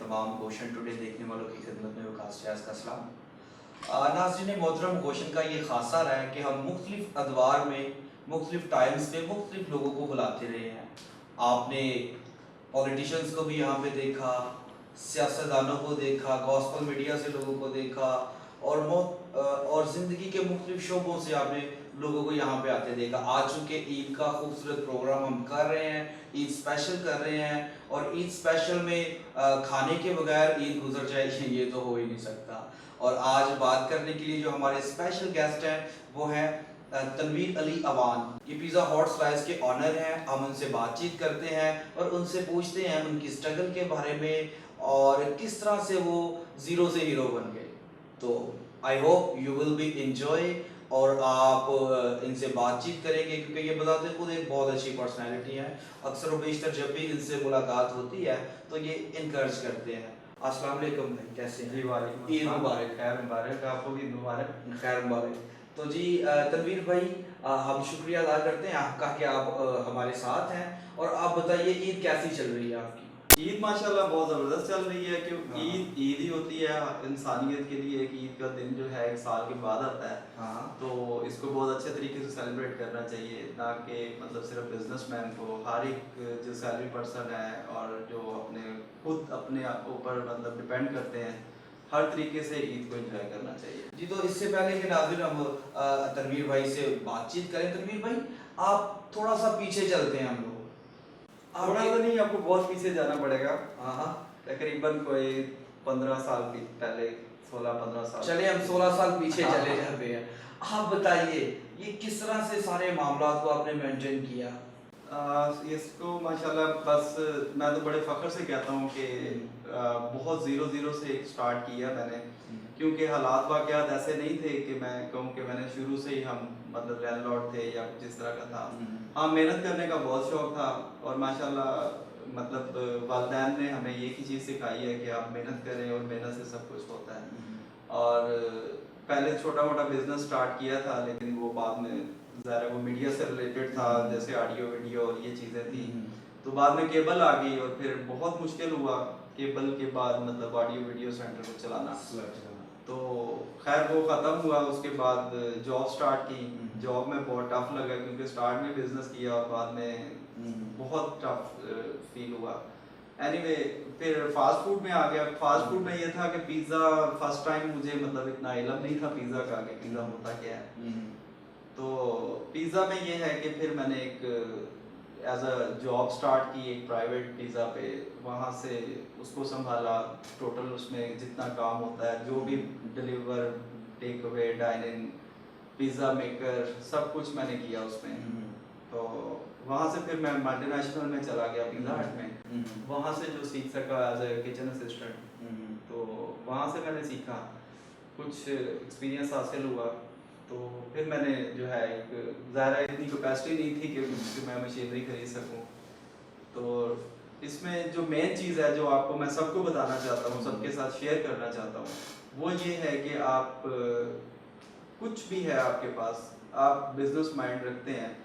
तमाम Gaussian today देखने वालों की खिदमत में वकास शहज़ का सलाम। नाज़रीन मोहतरम, गोशन का ये खासा रहा है कि हम मुख्तलिफ अदवार में मुख्तलिफ टाइम्स पे मुख्तलिफ लोगों को बुलाते रहे हैं। आपने पॉलिटिशियंस को भी यहाँ पे देखा, सियासतदानों को देखा, गॉस्पल मीडिया से लोगों को देखा और ज़िंदगी के मुख्तलिफ शोबों से आपने लोगों को यहाँ पे आते देखा। आज चूँकि ईद का खूबसूरत प्रोग्राम हम कर रहे हैं, ईद स्पेशल कर रहे हैं और ईद स्पेशल में खाने के बगैर ईद गुजर जाए ये तो हो ही नहीं सकता। और आज बात करने के लिए जो हमारे स्पेशल गेस्ट हैं वो हैं तनवीर अली अवान। ये पिज़्ज़ा हॉट स्लाइस के ऑनर हैं। हम उनसे बातचीत करते हैं और उनसे पूछते हैं उनकी स्ट्रगल के बारे में और किस तरह से वो ज़ीरो से हीरो बन गए। तो I hope you will be enjoy और आप इनसे बातचीत करेंगे क्योंकि ये बताते खुद एक बहुत अच्छी पर्सनैलिटी है। अक्सर व बेशतर जब भी इनसे मुलाकात होती है तो ये इनकरेज करते हैं। अस्सलाम वालेकुम भाई, कैसे हैं? जी वालेकुम ईद अस्सलाम। मुबारक। खैर मुबारक, आपको भी ईद मुबारक। खैर मुबारक। तो जी तनवीर भाई, हम शुक्रिया अदा करते हैं आपका कि आप हमारे साथ हैं और आप बताइए ईद कैसी चल रही है आपकी? ईद माशाल्लाह बहुत ज़बरदस्त चल रही है क्योंकि हाँ ईद ईद ही होती है इंसानियत के लिए। एक ईद का दिन जो है एक साल के बाद आता है, हाँ तो इसको बहुत अच्छे तरीके से सेलिब्रेट करना चाहिए, ना कि मतलब सिर्फ बिजनेसमैन को, हर एक जो सैलरी पर्सन है और जो अपने ऊपर मतलब डिपेंड करते हैं, हर तरीके से ईद को एंजॉय करना चाहिए। जी। तो इससे पहले कि नाज़रीन हम तनवीर भाई से बातचीत करें, तनवीर भाई आप थोड़ा सा पीछे चलते हैं हम लोग। थोड़ा आपके तो नहीं, आपको बहुत पीछे जाना पड़ेगा। हाँ हाँ तकरीबन कोई 15 साल पहले, 16-15 साल। चले हम 16 साल पीछे हाँ, चले हाँ। जाते हैं। आप बताइए ये किस तरह से सारे मामला को आपने मेंटेन किया? इसको माशाल्लाह बस मैं तो बड़े फ़ख्र से कहता हूँ कि बहुत ज़ीरो से एक स्टार्ट किया मैंने, क्योंकि हालात वाक़यात ऐसे नहीं थे कि मैं कहूँ कि मैंने शुरू से ही हम मतलब लैंडलॉर्ड थे या कुछ इस तरह का था। हाँ, मेहनत करने का बहुत शौक़ था और माशाल्लाह मतलब वालिदैन ने हमें एक ही चीज़ सिखाई है कि आप मेहनत करें और मेहनत से सब कुछ होता है। और पहले छोटा-मोटा बिज़नेस स्टार्ट किया था, लेकिन वो बाद में ज़ाहिर है वो मीडिया से रिलेटेड था, जैसे ऑडियो वीडियो और ये चीज़ें थी। तो बाद में केबल आ गई और फिर बहुत मुश्किल हुआ केबल के बाद मतलब ऑडियो वीडियो सेंटर को चलाना। तो खैर वो ख़त्म हुआ, उसके बाद जॉब स्टार्ट की। जॉब में बहुत टफ लगा क्योंकि स्टार्ट में बिज़नेस किया और बाद में बहुत टफ फील हुआ। एनीवे फिर फास्ट फूड में आ गया। फास्ट फूड में ये था कि पिज़्ज़ा फर्स्ट टाइम मुझे मतलब इतना इल्म नहीं था पिज़्ज़ा का कि पिज़्ज़ा होता क्या है। तो पिज़्ज़ा में ये है कि फिर मैंने एक एज अ जॉब स्टार्ट की एक प्राइवेट पिज़्ज़ा पे, वहाँ से उसको संभाला। टोटल उसमें जितना काम होता है, जो भी deliver, take away, dine in, pizza maker, सब कुछ मैंने किया उसमें। तो वहाँ से फिर मैं मल्टीनेशनल में चला गया पिज़्ज़ा हट में, वहाँ से जो सीख सका एज ए किचन असिस्टेंट। तो वहाँ से मैंने सीखा, कुछ एक्सपीरियंस हासिल हुआ। तो फिर मैंने जो है एक ज़ाहिर है इतनी कैपेसिटी नहीं थी कि मैं मशीनरी खरीद सकूं। तो इसमें जो मेन चीज़ है जो आपको मैं सबको बताना चाहता हूँ, सबके साथ शेयर करना चाहता हूँ, वो ये है कि आप कुछ भी है आपके पास, आप बिजनेस माइंड रखते हैं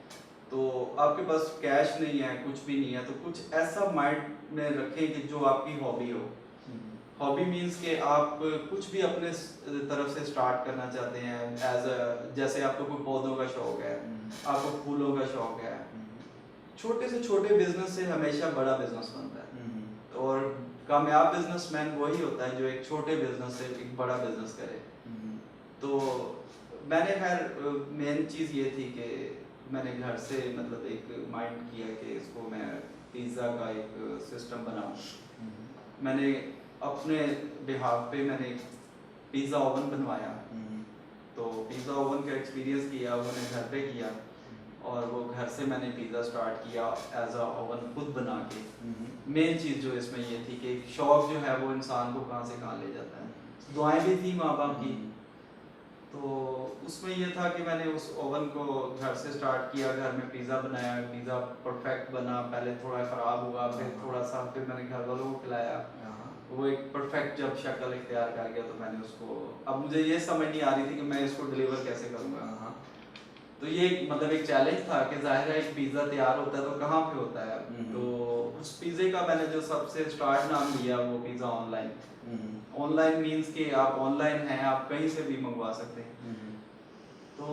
तो आपके पास कैश नहीं है, कुछ भी नहीं है, तो कुछ ऐसा माइंड में रखें कि जो आपकी हॉबी हो। हॉबी मीन्स कि आप कुछ भी अपने तरफ से स्टार्ट करना चाहते हैं, एज अ जैसे आपको कोई पौधों का शौक है, आपको फूलों का शौक है, छोटे से छोटे बिजनेस से हमेशा बड़ा बिजनेस बनता है। और कामयाब बिजनेसमैन वही होता है जो एक छोटे बिजनेस से एक बड़ा बिजनेस करे। तो मैंने खैर मेन चीज़ ये थी कि मैंने घर से मतलब एक माइंड किया कि इसको मैं पिज़्ज़ा का एक सिस्टम बनाऊं। मैंने अपने बिहाफ पे मैंने पिज़्ज़ा ओवन बनवाया। तो पिज़्ज़ा ओवन का एक्सपीरियंस किया, वो मैंने घर पे किया और वो घर से मैंने पिज़्ज़ा स्टार्ट किया एज अ ओवन खुद बना के। मेन चीज़ जो इसमें ये थी कि शौक जो है वो इंसान को कहाँ से कहाँ ले जाता है। दुआएं भी थी माँ बाप की, तो उसमें ये था कि मैंने उस ओवन को घर से स्टार्ट किया, घर में पिज़्ज़ा बनाया, पिज़्ज़ा परफेक्ट बना। पहले थोड़ा ख़राब हुआ, फिर थोड़ा सा, फिर मैंने घर वालों को खिलाया, वो एक परफेक्ट जब शक्ल इख्तियार कर गया तो मैंने उसको, अब मुझे ये समझ नहीं आ रही थी कि मैं इसको डिलीवर कैसे करूँगा। तो ये मतलब एक चैलेंज था कि जाहिर है एक पिज़्ज़ा तैयार होता है तो कहाँ पे होता है। तो उस पिज़्ज़े का मैंने जो सबसे स्टार्ट नाम लिया वो पिज़्ज़ा ऑनलाइन। ऑनलाइन मीन्स कि आप ऑनलाइन हैं, आप कहीं से भी मंगवा सकते हैं। तो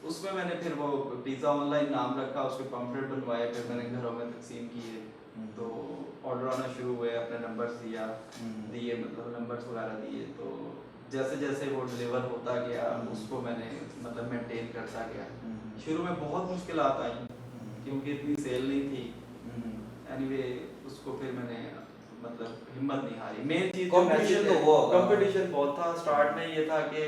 उसमें मैंने फिर वो पिज़्ज़ा ऑनलाइन नाम रखा, उसके पम्फलेट बनवाए, फिर मैंने घरों में तकसीम किए। तो ऑर्डर आना शुरू हुए, अपने नंबर्स दिए मतलब नंबर्स वगैरह दिए। तो जैसे जैसे वो डिलीवर होता गया उसको मैंने मतलब मेंटेन करता गया। शुरू में बहुत मुश्किलात आई क्योंकि इतनी सेल नहीं थी। एनीवे उसको फिर मैंने मतलब हिम्मत नहीं हारी। मेन चीज कंपटीशन तो हुआ होगा। कंपटीशन बहुत था। स्टार्ट में ये था कि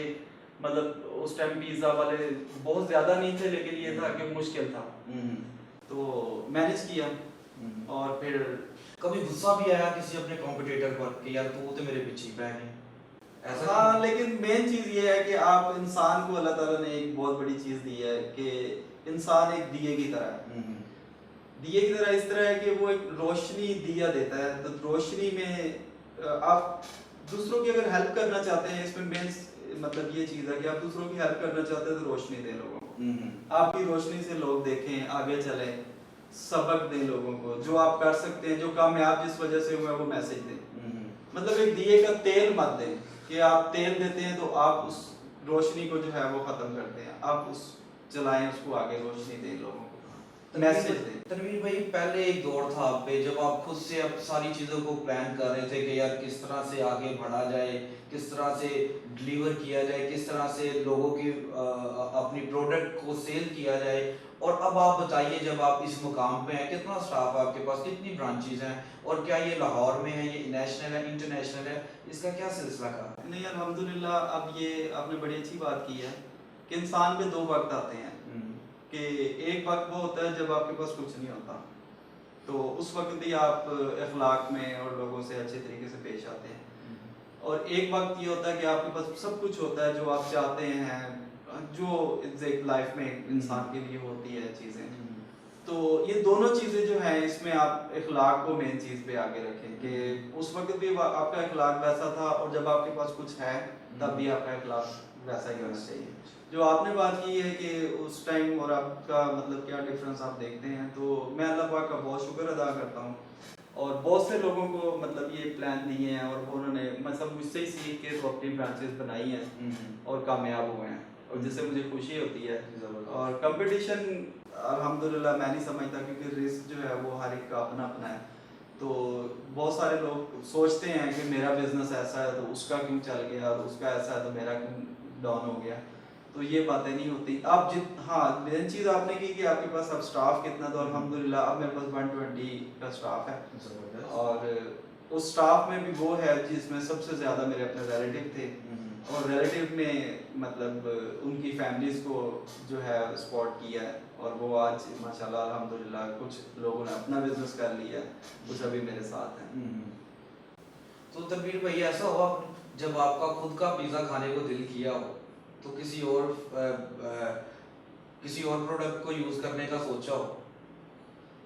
मतलब उस टाइम पिज़्ज़ा वाले बहुत ज़्यादा नहीं थे, लेकिन ये था कि मुश्किल था। तो मैनेज किया और फिर कभी गुस्सा भी आया किसी अपने कॉम्पिटिटर पर कि यार तू तो मेरे पीछे ही पड़ गया? ऐसा हाँ, लेकिन मेन चीज ये है कि आप इंसान को अल्लाह ताला ने एक बहुत बड़ी चीज दी है कि इंसान एक दिए की तरह है। दिए की तरह इस तरह है कि वो एक रोशनी दिया देता है। तो रोशनी में आप दूसरों की अगर हेल्प करना चाहते हैं, इसमें मेन मतलब ये चीज है कि आप दूसरों की हेल्प करना चाहते हैं तो रोशनी दें लोगों को। आपकी रोशनी से लोग देखें, आगे चलें, सबक दें लोगों को। जो आप कर सकते हैं, जो कामयाब जिस वजह से हुए हैं, वो मैसेज दें। मतलब एक दिए का तेल मत दें कि आप तेल देते हैं तो आप उस रोशनी को जो है वो खत्म करते हैं। आप उस जलाएं, उसको आगे रोशनी दें लोगों को, मैसेज दें। तनवीर भाई, पहले एक दौर था आप पे जब आप खुद से अब सारी चीज़ों को प्लान कर रहे थे कि यार किस तरह से आगे बढ़ा जाए, किस तरह से डिलीवर किया जाए, किस तरह से लोगों की अपनी प्रोडक्ट को सेल किया जाए। और अब आप बताइए, जब आप इस मुकाम पे हैं, कितना स्टाफ है आपके पास, कितनी ब्रांचेज हैं, और क्या ये लाहौर में है, ये नेशनल है, इंटरनेशनल है, इसका क्या सिलसिला का? नहीं, अल्हम्दुलिल्लाह। अब ये आपने बड़ी अच्छी बात की है कि इंसान पे दो वक्त आते हैं। कि एक वक्त वो होता है जब आपके पास कुछ नहीं होता, तो उस वक्त भी आप अखलाक में और लोगों से अच्छे तरीके से पेश आते हैं। और एक वक्त ये होता है कि आपके पास सब कुछ होता है जो आप चाहते हैं, जो लाइफ में इंसान के लिए होती है चीज़ें। तो ये दोनों चीज़ें जो हैं, इसमें आप इखलाक को मेन चीज़ पे आगे रखें कि उस वक्त भी आपका इखलाक वैसा था और जब आपके पास कुछ है तब भी आपका इखलाक वैसा ही होना चाहिए। जो आपने बात की है कि उस टाइम और आपका मतलब क्या डिफरेंस आप देखते हैं, तो मैं अल्लाह पाक का बहुत शुक्र अदा करता हूँ। और बहुत से लोगों को मतलब ये प्लान दिए हैं और उन्होंने मतलब मुझसे ही सीख के तो अपनी ब्रांचेस बनाई हैं और कामयाब हुए हैं, और जिससे मुझे खुशी होती है। और कंपटीशन अल्हम्दुलिल्लाह मैं नहीं समझता, क्योंकि रिस्क जो है वो हर एक का अपना अपना है। तो बहुत सारे लोग सोचते हैं कि मेरा बिजनेस ऐसा है तो उसका क्यों चल गया, और उसका ऐसा है तो मेरा क्यों डाउन हो गया। तो ये बातें नहीं होती। आप हाँ, मेन चीज़ आपने की कि आपके पास अब स्टाफ कितना, तो अल्हम्दुलिल्लाह अब मेरे पास 120 का स्टाफ है। और उस स्टाफ में भी वो है जिसमें सबसे ज़्यादा मेरे अपने रिलेटिव थे, और रिलेटिव में मतलब उनकी फैमिलीज को जो है सपोर्ट किया है। और वो आज माशाल्लाह अल्हम्दुलिल्लाह कुछ लोगों ने अपना बिजनेस कर लिया है, कुछ अभी मेरे साथ हैं। तो तनवीर भाई, ऐसा हुआ जब आपका खुद का पिज़्ज़ा खाने को दिल किया हो तो किसी और प्रोडक्ट को यूज़ करने का सोचा हो?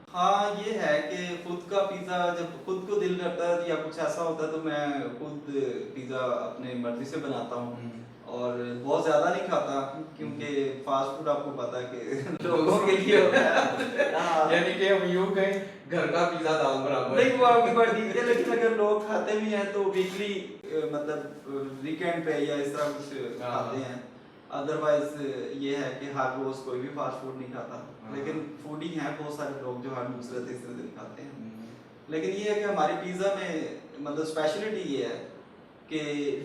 हाँ, ये है कि खुद का पिज़्ज़ा जब खुद को दिल करता है या कुछ ऐसा होता है तो मैं खुद पिज़्ज़ा अपने मर्जी से बनाता हूँ, और बहुत ज़्यादा नहीं खाता क्योंकि फास्ट फूड आपको पता है कि लोगों के लिए होता है। हाँ। यानी कि हम यूं कहें, घर का पिज़्ज़ा दाल बराबर। नहीं, वो आपकी बात ठीक है, लेकिन अगर लोग खाते भी हैं तो वीकली मतलब वीकेंड पे या इस तरह कुछ खाते हैं। अदरवाइज ये है कि हर रोज कोई भी फास्ट फूड नहीं खाता, लेकिन फूडी हैं बहुत सारे लोग जो हर दूसरे तीसरे दिन खाते हैं। लेकिन ये है कि हमारे पिज़्ज़ा में मतलब स्पेशलिटी ये है कि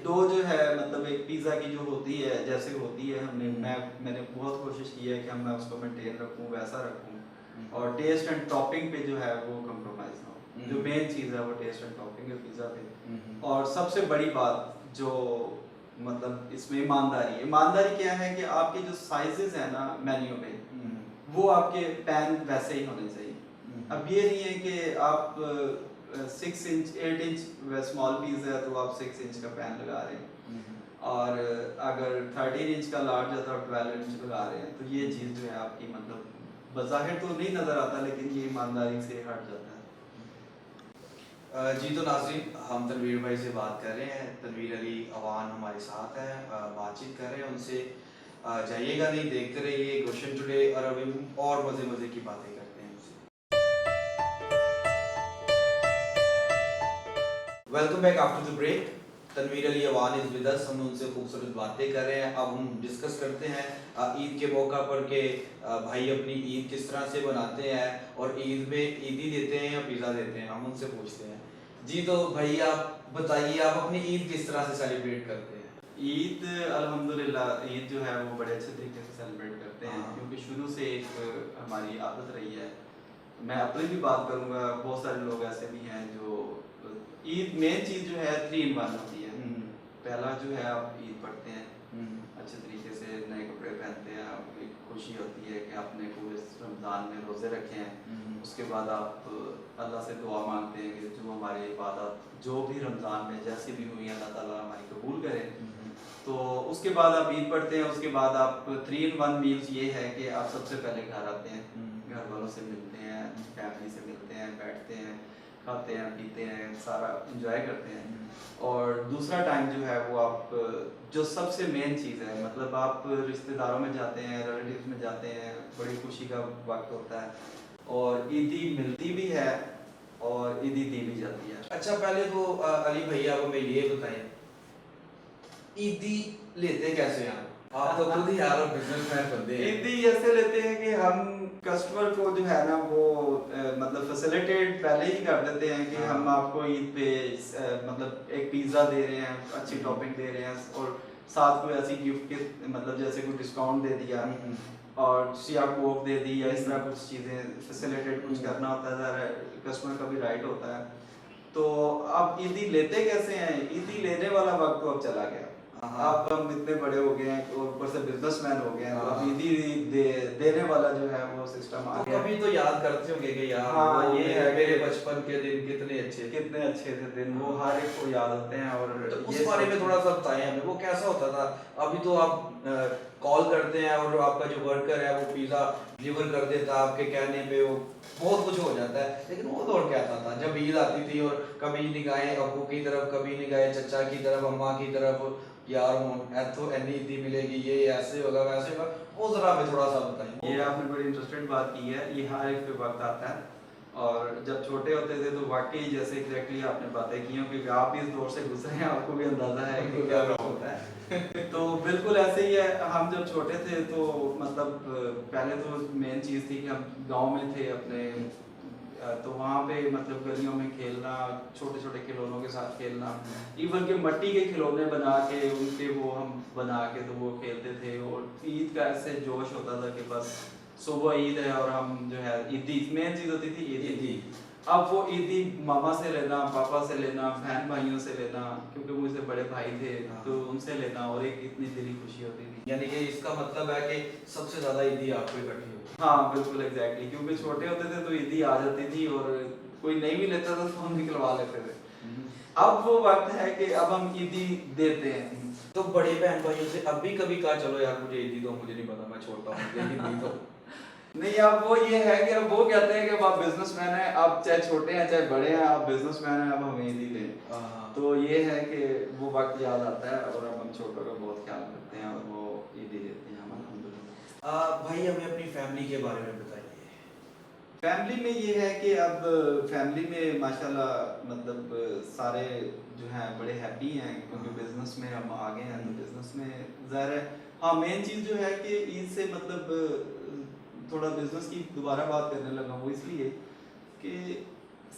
डो जो है मतलब एक पिज़्ज़ा की जो होती है जैसे होती है, मैंने बहुत कोशिश की है कि मैं उसको मेंटेन रखूं, वैसा रखूं, और टेस्ट एंड टॉपिंग पे जो है वो कंप्रोमाइज ना हो। जो मेन चीज़ है वो टेस्ट एंड टॉपिंग है पिज़्ज़ा पे। और सबसे बड़ी बात जो मतलब इसमें ईमानदारी क्या है कि आपके जो साइजेस है ना मेन्यू पे, वो आपके पैन वैसे ही होने चाहिए। अब ये नहीं है कि आप 6 इंच 8 इंच स्मॉल पीस है तो आप 6 इंच का पैन लगा रहे हैं, और अगर 13 इंच का लार्ज है तो आप 12 इंच लगा रहे हैं। तो ये चीज़ जो है आपकी मतलब बज़ाहिर तो नहीं नज़र आता, लेकिन ये ईमानदारी से हट जाता है। जी, तो नाज़रीन, हम तनवीर भाई से बात कर रहे हैं। तनवीर अली अवान हमारे साथ हैं, बातचीत कर रहे हैं उनसे। जाइएगा नहीं, देखते रहिए गोशन टुडे और अभी हम और मज़े मज़े की बातें करते हैं उससे। Welcome back after the break. Tanveer Ali Awan is with us. हम उनसे खूबसूरत बातें कर रहे हैं। अब हम डिस्कस करते हैं ईद के मौका पर के भाई अपनी ईद किस तरह से बनाते हैं और ईद में ईदी देते हैं या पिज़्ज़ा देते हैं, हम उनसे पूछते हैं। जी तो भाई आप बताइए, आप अपनी ईद किस तरह से सेलिब्रेट करते हैं? ईद अल्हम्दुलिल्लाह ईद जो है वो बड़े अच्छे तरीके से सेलिब्रेट करते हैं, हाँ। क्योंकि शुरू से एक हमारी आदत रही है। मैं अपनी भी बात करूंगा, बहुत सारे लोग ऐसे भी हैं जो ईद मेन चीज़ जो है 3 in 1 होती है। पहला जो है आप ईद पढ़ते हैं, अच्छे तरीके से नए कपड़े पहनते हैं, एक खुशी होती है कि आपने कोई इस रमज़ान में रोज़े रखे हैं। उसके बाद आप अल्लाह से दुआ मांगते हैं कि जो हमारी इबादत जो भी रमज़ान में जैसी भी हुई अल्लाह ताला हमारी कबूल करे। तो उसके बाद आप ईद पढ़ते हैं, उसके बाद आप 3 in 1 मील्स ये है कि आप सबसे पहले घर आते हैं, घर वालों से मिलते हैं, फैमिली से मिलते हैं, बैठते हैं, खाते हैं, पीते हैं, सारा इंजॉय करते हैं। और दूसरा टाइम जो है वो आप जो सबसे मेन चीज़ है, मतलब आप रिश्तेदारों में जाते हैं, रिलेटिव्स में जाते हैं, बड़ी खुशी का वक्त होता है और ईदी मिलती भी है और ईदी दी भी जाती है। अच्छा पहले तो अली भैया आप हमें ये बताएं, ईदी लेते कैसे हैं आप तो खुद ही यार बिजनेसमैन बंदे हैं। ईदी ऐसे लेते हैं कि हम कस्टमर को जो है ना वो मतलब फैसिलिटेट पहले ही कर देते हैं कि हम आपको ईद पे मतलब एक पिज़्ज़ा दे रहे हैं, अच्छी टॉपिंग दे रहे हैं और साथ कोई ऐसी गिफ्ट के मतलब जैसे कोई डिस्काउंट दे दिया और सिया कोक दे दी या इस तरह कुछ चीज़ें फैसिलिटेट कुछ करना होता है, कस्टमर का भी राइट होता है। तो आप ईदी लेते कैसे हैं? ईदी लेने वाला वक्त तो अब चला गया। अब हम इतने बड़े हो गए हैं और ऊपर से बिजनेसमैन हो गए हैं, तो अब ईदी देने वाला जो है वो सिस्टम आ तो गया। कभी तो याद करते होंगे कि यार हाँ, वो ये है मेरे कि- बचपन के दिन कितने अच्छे थे दिन, वो हर एक को याद होते हैं। और तो ये उस बारे में सब- थोड़ा सा बताएं हमें, वो कैसा होता था? अभी तो आप कॉल करते हैं और आपका जो वर्कर है वो पिज़्ज़ा डिलीवर कर देता है आपके कहने पे, वो बहुत कुछ हो जाता है। लेकिन वो दौर कैसा था जब ईद आती थी और कभी निगाहें अब्बू की तरफ, कभी निगाहें चचा की तरफ, अम्मा की तरफ, यार तो एनी ईदी मिलेगी, ये ऐसे होगा वैसे होगा, वो जरा हमें थोड़ा सा बताएं। ये आपने बड़ी इंटरेस्टेड बात की है, ये हर एक पे वक्त आता है। और जब छोटे होते थे तो वाकई जैसे एग्जैक्टली आपने बातें की हैं, क्योंकि आप भी इस दौर से गुजरे हैं, आपको भी अंदाजा है कि क्या होता है। तो बिल्कुल ऐसे ही है, हम जब छोटे थे तो मतलब पहले तो मेन चीज़ थी कि हम गांव में थे अपने, तो वहाँ पे मतलब गलियों में खेलना, छोटे छोटे खिलौनों के साथ खेलना, इवन के मिट्टी के खिलौने बना के उनके वो हम बना के तो वो खेलते थे। और ईद का ऐसे जोश होता था कि बस सुबह ईद है और हम जो है ईदी मेन चीज़ होती थी ईदी। अब वो ईदी मामा से लेना, पापा से लेना, बहन भाइयों से लेना, क्योंकि मुझसे बड़े भाई थे तो उनसे लेना, और एक इतनी दिली खुशी होती थी। यानी कि इसका मतलब है कि सबसे ज्यादा ईदी आपको इकट्ठी होती। हाँ बिल्कुल एग्जैक्टली, क्योंकि छोटे होते थे तो ईदी आ जाती थी और कोई नहीं भी लेता था तो हम निकलवा लेते थे। अब वो वक्त है कि अब हम ईदी देते हैं। तो बड़े बहन भाइयों से अब भी कभी कहा चलो यार मुझे ईदी दो, मुझे नहीं पता मैं छोड़ता हूँ, मुझे ईदी दो। नहीं, अब वो ये है कि अब वो कहते हैं कि अब आप बिजनेसमैन हैं, आप चाहे छोटे हैं चाहे बड़े हैं, आप बिजनेसमैन हैं, अब हमें ईदी दें। तो ये है कि वो वक्त याद आता है और अब हम छोटों का बहुत ख्याल करते हैं और वो ईदी देते हैं हम अल्हम्दुलिल्लाह। भाई हमें अपनी फैमिली के बारे में बताइए। फैमिली में ये है कि अब फैमिली में माशाल्लाह मतलब सारे जो हैं बड़े हैप्पी हैं, क्योंकि बिजनेस में हम आ गए हैं, तो बिजनेस में ज़ाहिर है। हाँ, मेन चीज़ जो है कि ईद से मतलब थोड़ा बिजनेस की दोबारा बात करने लगा हूँ, इसलिए कि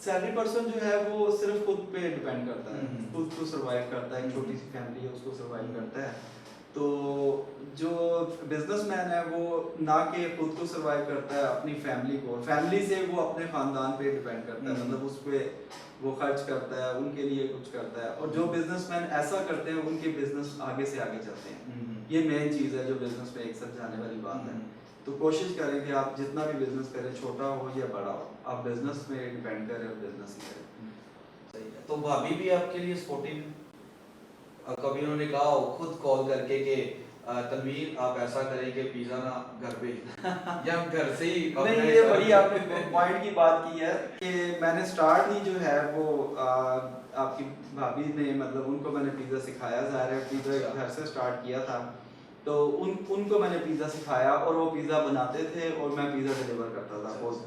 सैलरी पर्सन जो है वो सिर्फ खुद पे डिपेंड करता है, खुद को सर्वाइव करता है, छोटी सी फैमिली है उसको सर्वाइव करता है। तो जो बिजनेसमैन है वो ना कि खुद को सर्वाइव करता है, अपनी फैमिली को, फैमिली से वो अपने खानदान पे डिपेंड करता है, मतलब उस पे वो खर्च करता है, उनके लिए कुछ करता है। और जो बिजनेसमैन ऐसा करते हैं उनके बिजनेस आगे से आगे चलते हैं। ये मेन चीज़ है जो बिजनेस में एक साथ जाने वाली बात है। तो कोशिश करें कि आप जितना भी बिजनेस करें, छोटा हो या बड़ा हो, आप बिजनेस में डिपेंड करें और बिजनेस ही करें। सही है। तो भाभी भी आपके लिए सपोर्टिव, कभी उन्होंने कहा हो खुद कॉल करके कि तनवीर आप ऐसा करें कि पिज़्ज़ा ना घर पे या घर से ही नहीं, ये बड़ी आपने पॉइंट की बात की है कि मैंने स्टार्ट ही जो है वो आपकी भाभी ने मतलब उनको मैंने पिज़्ज़ा सिखाया, ज़ाहिर है पिज़्ज़ा घर से स्टार्ट किया था। तो उनको मैंने पिज़्ज़ा सिखाया और वो पिज़्ज़ा बनाते थे और मैं पिज़्ज़ा डिलीवर करता था खुद।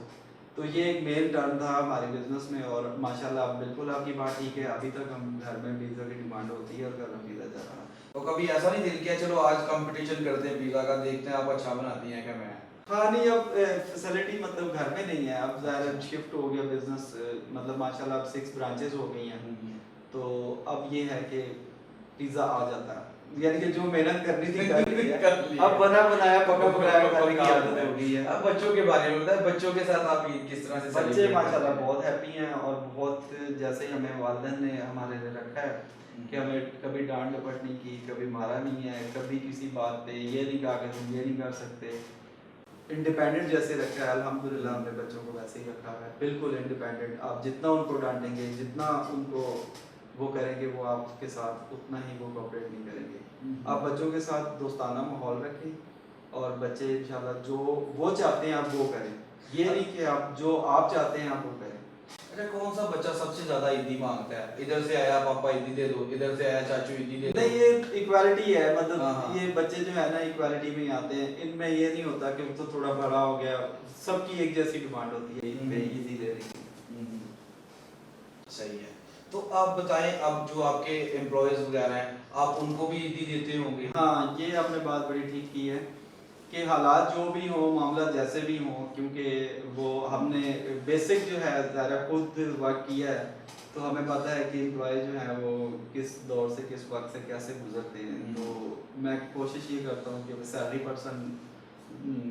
तो ये एक मेन टर्न था हमारे बिजनेस में और माशाल्लाह बिल्कुल आपकी बात ठीक है, अभी तक हम घर में पिज़्ज़ा की डिमांड होती है और घर में पिज़्ज़ा जा रहा है। तो कभी ऐसा नहीं दिल किया चलो आज कंपटीशन करते हैं पिज़्ज़ा का, देखते हैं आप अच्छा बनाती हैं क्या? मैं हाँ नहीं, अब फैसिलिटी मतलब घर में नहीं है, अब ज़ाहिर शिफ्ट हो गया बिजनेस, मतलब माशाल्लाह अब 6 ब्रांचेस हो गई हैं। तो अब ये है कि पिज़्ज़ा आ जाता है, यानी कि जो मेहनत करनी थी कर ली है। कर ली है। अब बना बनाया पका पकाया खाने की आदत हो गई है। अब बच्चों के बारे में बताएं, बच्चों के साथ आप ईद किस तरह से बच्चे celebrate माशाल्लाह करते हैं? बहुत हैप्पी हैं और बहुत, जैसे ही हमें वालिदैन ने हमारे लिए रखा है कि हमें कभी डांट डपट नहीं की, कभी मारा नहीं है, कभी किसी बात पे ये नहीं कहा कि तुम ये नहीं कर सकते, इंडिपेंडेंट जैसे रखा है। अल्हम्दुलिल्लाह हमने बच्चों को वैसे ही रखा है, बिल्कुल इंडिपेंडेंट। आप जितना उनको डांटेंगे, जितना उनको वो करेंगे, वो आपके साथ उतना ही वो कोऑपरेट नहीं करेंगे। आप बच्चों के साथ दोस्ताना माहौल रखें और बच्चे इंशाल्लाह जो वो चाहते हैं आप वो करें, ये नहीं कि आप जो आप चाहते हैं आप वो करें। अच्छा, कौन सा बच्चा सबसे ज्यादा ईदी मांगता है? इधर से आया पापा ईदी दे दो, इधर से आया चाचू ईदी दे दो। नहीं, ये इक्वालिटी है, हाँ, मतलब हाँ। ये बच्चे जो है ना इक्वालिटी में ही आते हैं। इनमें ये नहीं होता कि वो तो थोड़ा बड़ा हो गया, सबकी एक जैसी डिमांड होती है, ईद पे ईदी ले रही है। सही है। तो आप बताएं, अब जो आपके एम्प्लॉयज वगैरह हैं, आप उनको भी ईदी देते होंगे? हाँ, ये आपने बात बड़ी ठीक की है कि हालात जो भी हों, मामला जैसे भी हों, क्योंकि वो हमने बेसिक जो है ज़रा खुद वर्क किया है, तो हमें पता है कि एम्प्लॉय जो है वो किस दौर से किस वक्त से कैसे गुजरते हैं। तो मैं कोशिश ये करता हूँ कि सैलरी पर्सन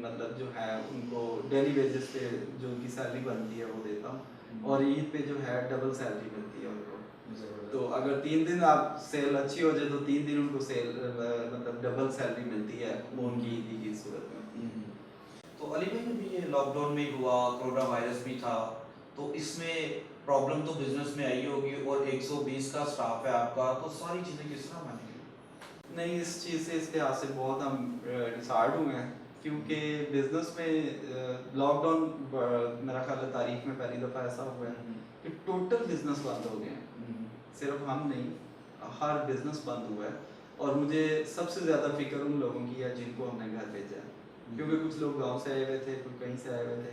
मतलब जो है उनको डेली बेसिस पे जो उनकी सैलरी बनती है वो देता हूँ, और ईद पे जो है डबल सैलरी मिलती है उनको। तो अगर 3 दिन आप सेल अच्छी हो जाए तो 3 दिन उनको सेल मतलब डबल सैलरी मिलती है वो उनकी ईदी की सूरत में। तो अली भाई, अभी ये लॉकडाउन में ही हुआ, कोरोना वायरस भी था, तो इसमें प्रॉब्लम तो बिजनेस में आई होगी और 120 का स्टाफ है आपका, तो सारी चीज़ें किस तरह मानेंगे? नहीं, इस चीज़ से इसके हाथ से बहुत हम डिसार्ड हुए हैं, क्योंकि बिजनेस में लॉकडाउन मेरा ख्याल है तारीख में पहली दफ़ा ऐसा हुआ है कि टोटल बिजनेस बंद हो गए हैं। सिर्फ हम नहीं, हर बिजनेस बंद हुआ है। और मुझे सबसे ज़्यादा फिक्र उन लोगों की है जिनको हमने घर भेजा है, क्योंकि कुछ लोग गांव से आए हुए थे, कुछ कहीं से आए हुए थे,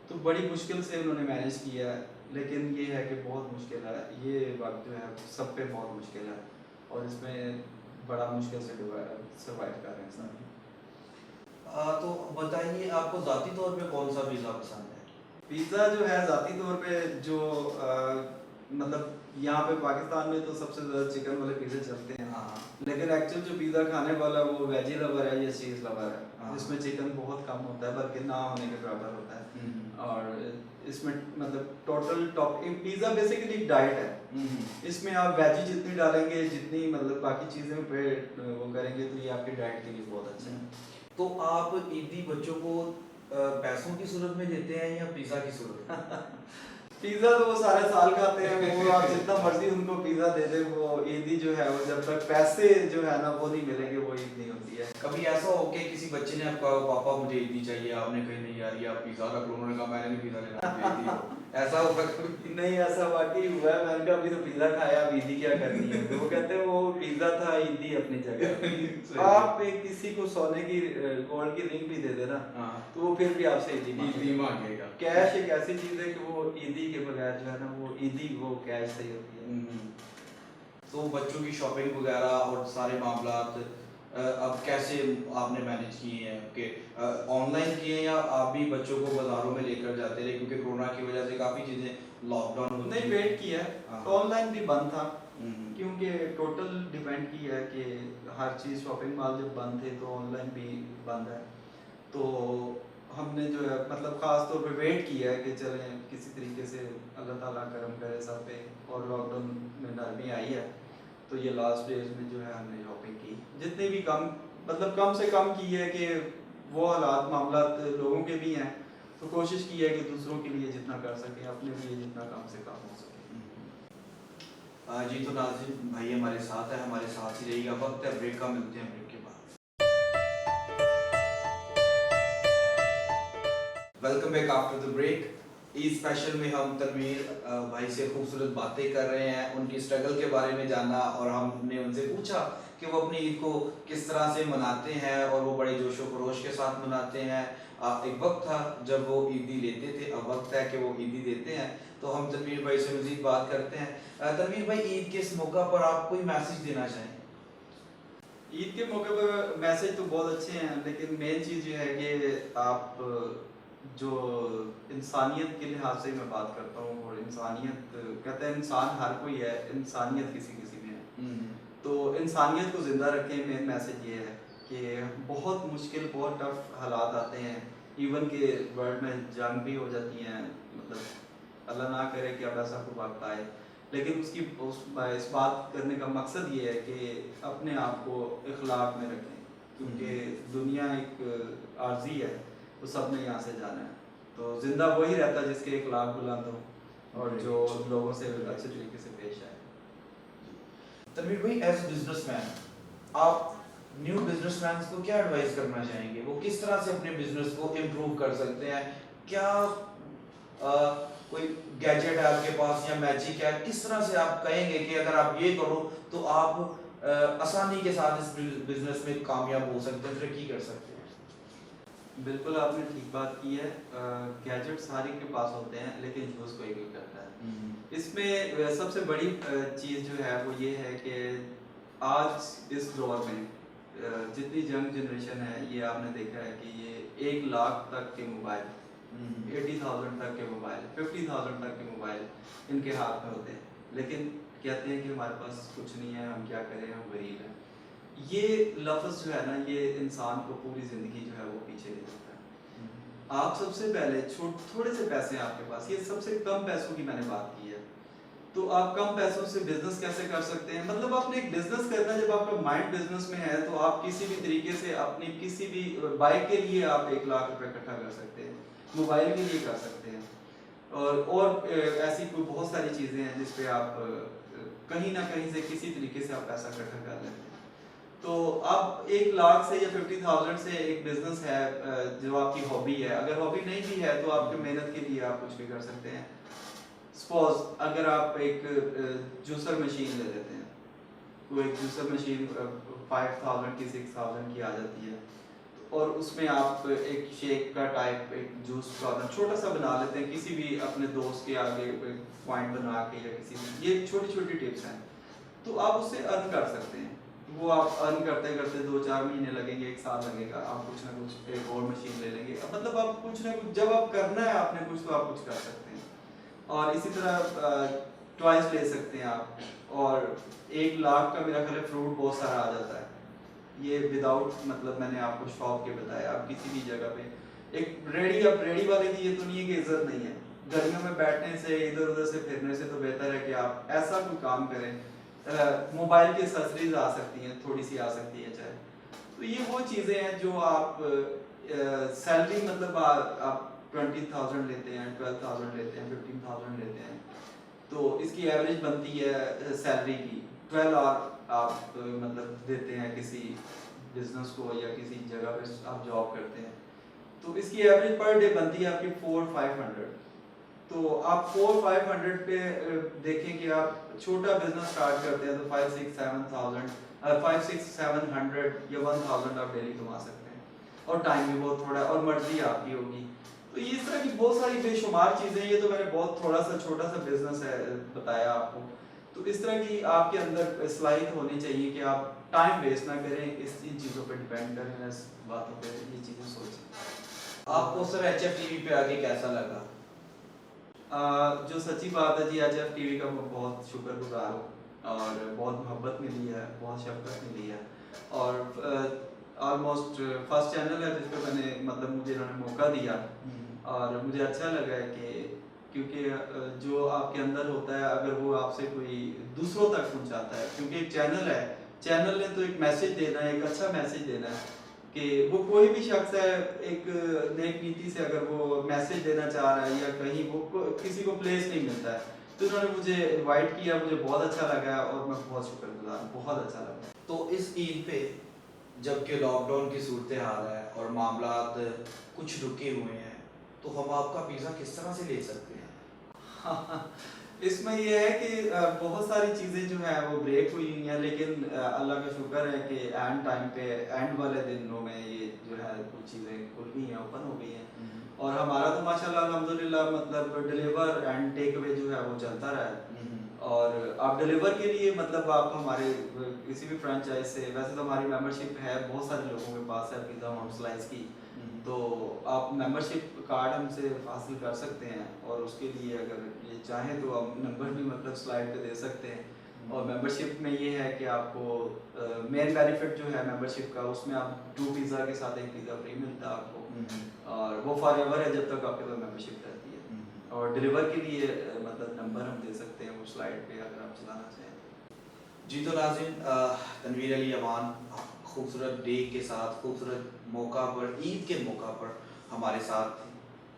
तो बड़ी मुश्किल से उन्होंने मैनेज किया है। लेकिन ये है कि बहुत मुश्किल है, ये वक्त जो है सब पे बहुत मुश्किल है और इसमें बड़ा मुश्किल से सर्वाइव कर रहे हैं सब। तो बताइए, आपको ज़ाती तौर पे कौन सा पिज़्ज़ा पसंद है? पिज़्ज़ा जो है ज़ाती तौर पे जो मतलब यहाँ पे पाकिस्तान में तो सबसे ज़्यादा चिकन वाले पिज़्ज़े चलते हैं, हाँ, लेकिन एक्चुअल जो पिज़्ज़ा खाने वाला वो वेजी लवर है या चीज़ लवर है, हाँ। जिसमें चिकन बहुत कम होता है, बल्कि ना होने के बराबर होता है। और इसमें मतलब टोटल टॉप पिज़्ज़ा बेसिकली एक डाइट है। इसमें आप वेजी जितनी डालेंगे, जितनी मतलब बाकी चीज़ें पे वो करेंगे, तो ये आपकी डाइट के लिए बहुत अच्छा है। तो आप ईदी बच्चों को पैसों की सूरत में देते हैं या पिज़्ज़ा की सूरत में? पिज़्ज़ा तो वो सारे साल खाते हैं, वो आप जितना मर्जी उनको पिज़्ज़ा दे दे, वो ईदी जो है वो जब तक पैसे जो है ना वो नहीं मिलेंगे वो ईद नहीं होती है। कभी ऐसा हो कि किसी बच्चे ने आपका पापा मुझे ईदी चाहिए, आपने कही नहीं यार ये आप पिज़्ज़ा रख लो, उन्होंने कहा मैंने नहीं पिज़्ज़ा लेना, मुझे ईदी दो। ऐसा होगा कभी? नहीं, ऐसा वाकई हुआ है। मैंने कहा अभी तो पिज़्ज़ा खाया, अब ईदी क्या करनी है? तो वो कहते हैं वो पिज़्ज़ा था, ईदी अपनी जगह। आप एक किसी को सोने की गोल्ड की रिंग भी दे देना, हाँ, तो वो फिर भी आपसे ईदी ईदी मांगेगा। कैश एक ऐसी चीज़ है कि वो ईदी के बगैर जो है ना वो ईदी वो कैश से ही होती है। तो बच्चों की शॉपिंग वगैरह और सारे मामलात अब कैसे आपने मैनेज किए हैं कि ऑनलाइन किए हैं या आप भी बच्चों को बाजारों में लेकर जाते रहे, क्योंकि कोरोना की वजह से काफ़ी चीज़ें लॉकडाउन नहीं, वेट किया, हाँ। ऑनलाइन भी बंद था, हम्म, क्योंकि टोटल डिपेंड किया है कि हर चीज़ शॉपिंग मॉल जब बंद थे तो ऑनलाइन भी बंद है। तो हमने जो है मतलब ख़ास तौर पे वेट किया है कि चलें किसी तरीके से अल्लाह ताला करम करे सब पे, और लॉकडाउन में नरमी आई है, तो ये लास्ट डेज में जो है हमने शॉपिंग की, जितनी भी कम मतलब कम से कम की है कि वो हालात मामला लोगों के भी हैं, तो कोशिश की है कि दूसरों के लिए जितना कर सकें, अपने लिए जितना कम से कम हो सके। जी, तो नाज़रीन भाई हमारे साथ है, हमारे साथ ही रहेगा। वक्त है ब्रेक का, मिलते हैं ब्रेक के बाद। Welcome back after the break. Eid special में हम तनवीर भाई से खूबसूरत बातें कर रहे हैं, उनकी स्ट्रगल के बारे में जाना, और हमने उनसे पूछा कि वो अपनी ईद को किस तरह से मनाते हैं और वो बड़े जोशो खरोश के साथ मनाते हैं। एक वक्त था जब वो ईदी लेते थे, अब वक्त है कि वो ईदी देते हैं। तो हम तनवीर भाई से मज़ीद बात करते हैं। तनवीर भाई, ईद के इस मौका पर आप कोई मैसेज देना चाहें? ईद के मौके पर मैसेज तो बहुत अच्छे हैं, लेकिन मेन चीज़ ये है कि आप जो इंसानियत के लिहाज से मैं बात करता हूँ, और इंसानियत कहते हैं इंसान हर कोई है, इंसानियत किसी किसी में है, तो इंसानियत को ज़िंदा रखें। मेन मैसेज ये है कि बहुत मुश्किल, बहुत टफ हालात आते हैं, इवन के वर्ल्ड में जंग भी हो जाती हैं, मतलब अल्लाह ना करे कि अब ऐसा कोई वक्त आए, लेकिन इस बात करने का मकसद ये है कि अपने आप को इखलाक में रखें, क्योंकि दुनिया एक आर्जी है, तो सब ने यहाँ से जाना है। तो जिंदा वही रहता है जिसके इखलाक बुलंद हो और जो लोगों से अच्छे तरीके से पेश आए। तनवीर भाई, एज बिजनेसमैन आप न्यू बिजनेसमैन को क्या एडवाइस करना चाहेंगे? वो किस तरह से अपने बिजनेस को इम्प्रूव कर सकते हैं? क्या कोई गैजेट है आपके पास या मैजिक है? किस तरह से आप कहेंगे कि अगर आप ये करो तो आप आसानी के साथ इस बिजनेस में कामयाब हो सकते हैं, तरक्की कर सकते हैं? बिल्कुल आपने ठीक बात की है। गैजेट सारे के पास होते हैं, लेकिन यूज़ कोई भी करता है। इसमें सबसे बड़ी चीज़ जो है वो ये है कि आज इस दौर में जितनी यंग जनरेशन है, ये आपने देखा है कि ये 1 लाख तक के मोबाइल, 80,000 तक के मोबाइल, 50,000 तक के मोबाइल इनके हाथ में होते हैं, लेकिन कहते हैं कि हमारे पास कुछ नहीं है, हम क्या करें, हम गरीब हैं। ये लफ्ज़ जो है ना, ये इंसान को पूरी ज़िंदगी जो है वो पीछे ले जाता है। आप सबसे पहले थोड़े से पैसे हैं आपके पास, ये सबसे कम पैसों की मैंने बात की है, तो आप कम पैसों से बिजनेस कैसे कर सकते हैं? मतलब आपने एक बिजनेस करना है, जब आपका माइंड बिजनेस में है, तो आप किसी भी तरीके से अपनी किसी भी बाइक के लिए आप 1 लाख रुपए इकट्ठा कर सकते हैं, मोबाइल के लिए कर सकते हैं, और ऐसी कोई बहुत सारी चीज़ें हैं जिस पे आप कहीं ना कहीं से किसी तरीके से आप पैसा इकट्ठा कर लेते हैं। तो अब 1 लाख से या 50,000 से एक बिजनेस है जो आपकी हॉबी है। अगर हॉबी नहीं भी है तो आपकी मेहनत के लिए आप कुछ भी कर सकते हैं। सपोज अगर आप एक जूसर मशीन ले लेते हैं, तो एक जूसर मशीन 5,000 की 6,000 की आ जाती है, और उसमें आप एक शेक का टाइप, एक जूस कॉर्नर छोटा सा बना लेते हैं, किसी भी अपने दोस्त के आगे पॉइंट बना के, या किसी भी, ये छोटी छोटी टिप्स हैं, तो आप उससे अर्न कर सकते हैं। वो आप अर्न करते करते 2-4 महीने लगेंगे, 1 साल लगेगा, आप कुछ ना कुछ एक और मशीन ले लेंगे, मतलब आप कुछ ना कुछ, जब आप करना है आपने कुछ, तो आप कुछ कर सकते हैं। और इसी तरह टॉयज ले सकते हैं आप, और 1 लाख का मेरा ख्याल है फ्रूट बहुत सारा आ जाता है, ये विदाउट, मतलब मैंने आपको शॉप के बताया, आप किसी भी जगह पे एक रेडी, अब रेडी वाले की ये तो नहीं है कि इज्जत नहीं है, गर्मियों में बैठने से, इधर उधर से फिरने से तो बेहतर है कि आप ऐसा कोई काम करें। मोबाइल की एक्सेसरीज आ सकती हैं, थोड़ी सी आ सकती है चाहे, तो ये वो चीज़ें हैं जो आप सैलरी, मतलब आप 20,000 लेते हैं, 12,000 लेते हैं, 15,000 लेते हैं, तो इसकी एवरेज बनती है सैलरी की 12 आवर आप मतलब देते हैं किसी बिजनेस को, या किसी जगह पे आप जॉब करते हैं, तो इसकी एवरेज पर डे बनती है आपकी 4-500। तो आप 4-500 पे देखें कि आप छोटा बिजनेस स्टार्ट करते हैं तो 5-6-7,000 या 1,000 आप डेली कमा सकते हैं, और टाइम भी बहुत थोड़ा है, और मर्जी आपकी होगी। तो ये इस तरह की बहुत सारी बेशुमार चीज़ें, ये तो मैंने बहुत थोड़ा सा छोटा सा बिजनेस है बताया आपको, तो इस तरह की आपके अंदर सलाहियत होनी चाहिए कि आप टाइम वेस्ट ना करें, इन चीज़ों पर डिपेंड करें, इस बातों पर ये चीज़ें सोचें। आपको सर HF TV पे आके कैसा लगा? जो सच्ची बात है जी, HF TV का मैं बहुत शुक्रगुजार हूँ, और बहुत मोहब्बत मिली है, बहुत शफकत मिली है, और ऑलमोस्ट फर्स्ट चैनल है जिस पे मैंने, मतलब मुझे इन्होंने मौका दिया, और मुझे अच्छा लगा है कि, क्योंकि जो आपके अंदर होता है, अगर वो आपसे कोई दूसरों तक पहुँचाता है, क्योंकि एक चैनल है, चैनल ने तो एक मैसेज देना है, एक अच्छा मैसेज देना है, कि वो कोई भी शख्स है, एक नेक नीति से अगर वो मैसेज देना चाह रहा है, या कहीं वो किसी को प्लेस नहीं मिलता है, तो उन्होंने मुझे इनवाइट किया, मुझे बहुत अच्छा लगा, और मैं बहुत शुक्रगुजार हूँ, बहुत अच्छा लगा। तो इस ईद पे जबकि लॉकडाउन की सूरत हाल है और मामलात कुछ रुके हुए हैं, तो हम आपका पिज़्ज़ा किस तरह से ले सकते हैं? इसमें ये है कि बहुत सारी चीज़ें जो हैं वो ब्रेक हुई हुई हैं, लेकिन अल्लाह का शुक्र है कि एंड टाइम पे एंड वाले दिनों में ये जो है कुछ चीज़ें खुल गई हैं, ओपन हो गई हैं। और हमारा तो माशाल्लाह अल्हम्दुलिल्लाह मतलब डिलीवर एंड टेक अवे जो है वो चलता रहा है। और आप डिलीवर के लिए मतलब आप हमारे किसी भी फ्रेंचाइज से, वैसे तो हमारी मेंबरशिप है, बहुत सारे लोगों के पास है पिज़्ज़ा होम स्लाइस की, तो आप मेंबरशिप कार्ड हमसे हासिल कर सकते हैं। और उसके लिए अगर ये चाहें तो आप नंबर भी मतलब स्लाइड पे दे सकते हैं। और मेंबरशिप में ये है कि आपको मेन बेनिफिट जो है मेंबरशिप का, उसमें आप 2 पिज़्ज़ा के साथ 1 पिज़्ज़ा फ्री मिलता है आपको, और वो फॉरएवर है जब तक आपके पास मेंबरशिप रहती है। और डिलीवर के लिए मतलब नंबर हम दे सकते हैं वो स्लाइड पे अगर आप चलाना चाहें। जी तो नाज़रीन, तनवीर अली अमान खूबसूरत डे के साथ, खूबसूरत मौका पर, ईद के मौका पर हमारे साथ थे।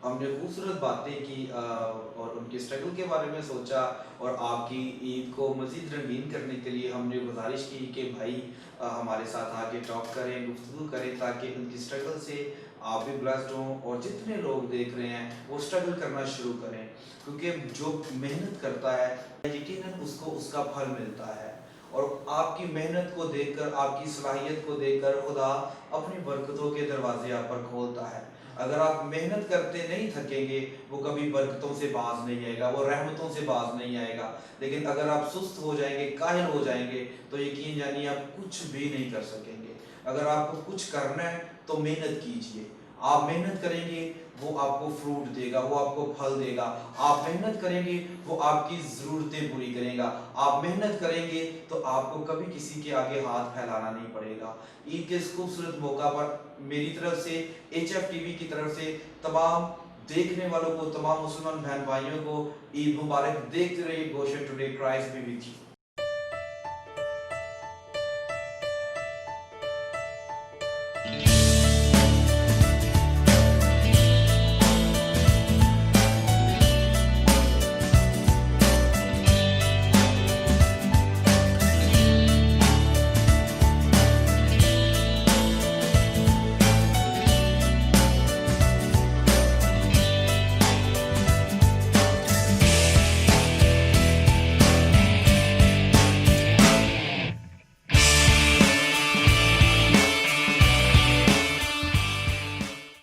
हमने खूबसूरत बातें की और उनके स्ट्रगल के बारे में सोचा, और आपकी ईद को मज़ीद रंगीन करने के लिए हमने गुजारिश की कि भाई हमारे साथ आके टॉक करें, गुफ्तगू करें, ताकि उनकी स्ट्रगल से आप भी ब्लेस्ड हों और जितने लोग देख रहे हैं वो स्ट्रगल करना शुरू करें। क्योंकि जो मेहनत करता है यकीनन उसको उसका फल मिलता है। और आपकी मेहनत को देखकर, आपकी सलाहियत को देखकर खुदा अपनी बरकतों के दरवाजे आप पर खोलता है। अगर आप मेहनत करते नहीं थकेंगे, वो कभी बरकतों से बाज नहीं आएगा, वो रहमतों से बाज नहीं आएगा। लेकिन अगर आप सुस्त हो जाएंगे, काहिल हो जाएंगे, तो यकीन जानिए आप कुछ भी नहीं कर सकेंगे। अगर आपको कुछ करना है तो मेहनत कीजिए। आप मेहनत करेंगे वो आपको फ्रूट देगा, वो आपको फल देगा। आप मेहनत करेंगे वो आपकी ज़रूरतें पूरी करेगा। आप मेहनत करेंगे तो आपको कभी किसी के आगे हाथ फैलाना नहीं पड़ेगा। ईद के इस खूबसूरत मौका पर मेरी तरफ से, HF TV की तरफ से तमाम देखने वालों को, तमाम मुसलमान बहन भाइयों को ईद मुबारक। देखते रहिए Gaussian today, Christ be with you.